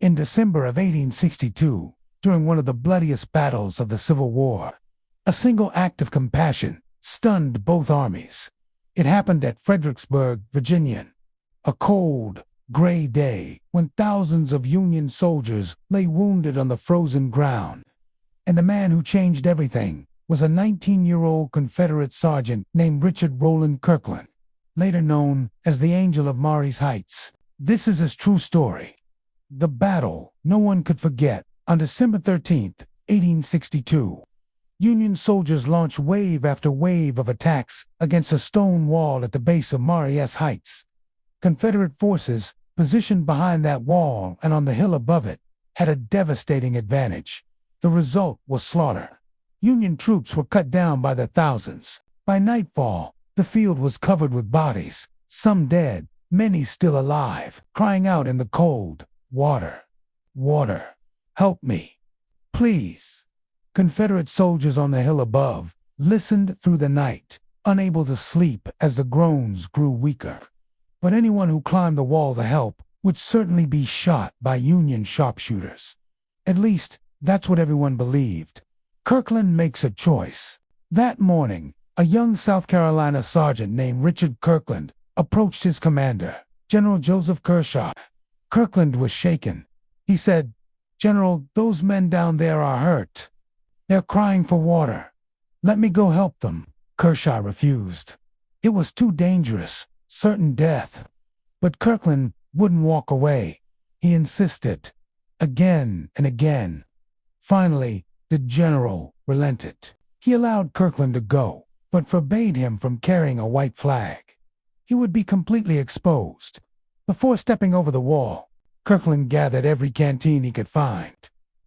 In December of 1862, during one of the bloodiest battles of the Civil War, a single act of compassion stunned both armies. It happened at Fredericksburg, Virginia, a cold, gray day when thousands of Union soldiers lay wounded on the frozen ground. And the man who changed everything was a 19-year-old Confederate sergeant named Richard Rowland Kirkland, later known as the Angel of Marye's Heights. This is his true story. The battle no one could forget. On December 13, 1862, Union soldiers launched wave after wave of attacks against a stone wall at the base of Marye's Heights. Confederate forces, positioned behind that wall and on the hill above it, had a devastating advantage. The result was slaughter. Union troops were cut down by the thousands. By nightfall, the field was covered with bodies, some dead, many still alive, crying out in the cold, "Water! Water! Help me! Please!" Confederate soldiers on the hill above listened through the night, unable to sleep as the groans grew weaker. But anyone who climbed the wall to help would certainly be shot by Union sharpshooters. At least, that's what everyone believed. Kirkland makes a choice. That morning, a young South Carolina sergeant named Richard Kirkland approached his commander, General Joseph Kershaw. Kirkland was shaken. He said, "General, those men down there are hurt. They're crying for water. Let me go help them." Kershaw refused. It was too dangerous, certain death. But Kirkland wouldn't walk away. He insisted, again and again. Finally, the general relented. He allowed Kirkland to go, but forbade him from carrying a white flag. He would be completely exposed. Before stepping over the wall, Kirkland gathered every canteen he could find.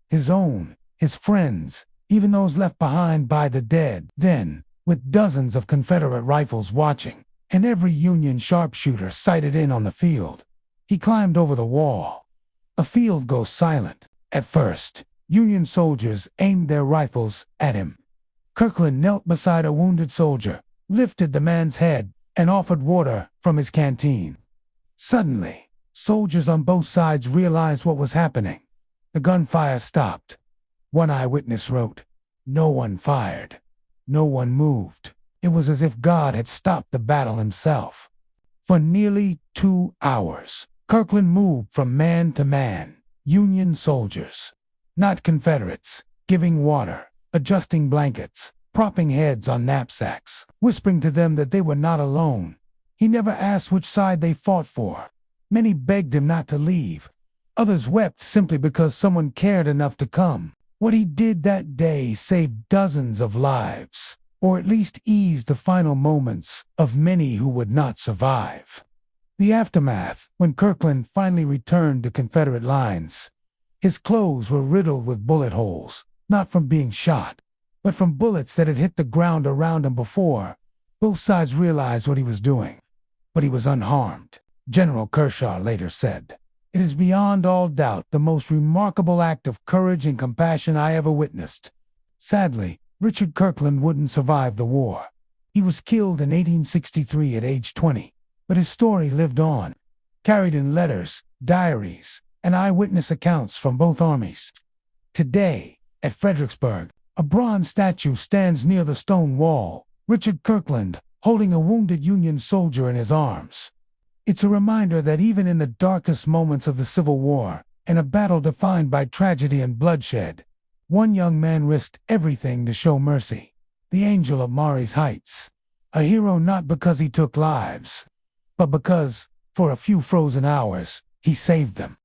His own, his friends, even those left behind by the dead. Then, with dozens of Confederate rifles watching, and every Union sharpshooter sighted in on the field, he climbed over the wall. The field goes silent. At first, Union soldiers aimed their rifles at him. Kirkland knelt beside a wounded soldier, lifted the man's head, and offered water from his canteen. Suddenly, soldiers on both sides realized what was happening. The gunfire stopped. One eyewitness wrote, "No one fired. No one moved. It was as if God had stopped the battle himself." For nearly 2 hours, Kirkland moved from man to man, Union soldiers, not Confederates, giving water, adjusting blankets, propping heads on knapsacks, whispering to them that they were not alone. He never asked which side they fought for. Many begged him not to leave. Others wept simply because someone cared enough to come. What he did that day saved dozens of lives, or at least eased the final moments of many who would not survive. The aftermath, when Kirkland finally returned to Confederate lines, his clothes were riddled with bullet holes, not from being shot, but from bullets that had hit the ground around him before. Both sides realized what he was doing, but he was unharmed. General Kershaw later said, "It is beyond all doubt the most remarkable act of courage and compassion I ever witnessed." Sadly, Richard Kirkland wouldn't survive the war. He was killed in 1863 at age 20, but his story lived on, carried in letters, diaries, and eyewitness accounts from both armies. Today, at Fredericksburg, a bronze statue stands near the stone wall, Richard Kirkland holding a wounded Union soldier in his arms. It's a reminder that even in the darkest moments of the Civil War, in a battle defined by tragedy and bloodshed, one young man risked everything to show mercy. The Angel of Marye's Heights. A hero not because he took lives, but because, for a few frozen hours, he saved them.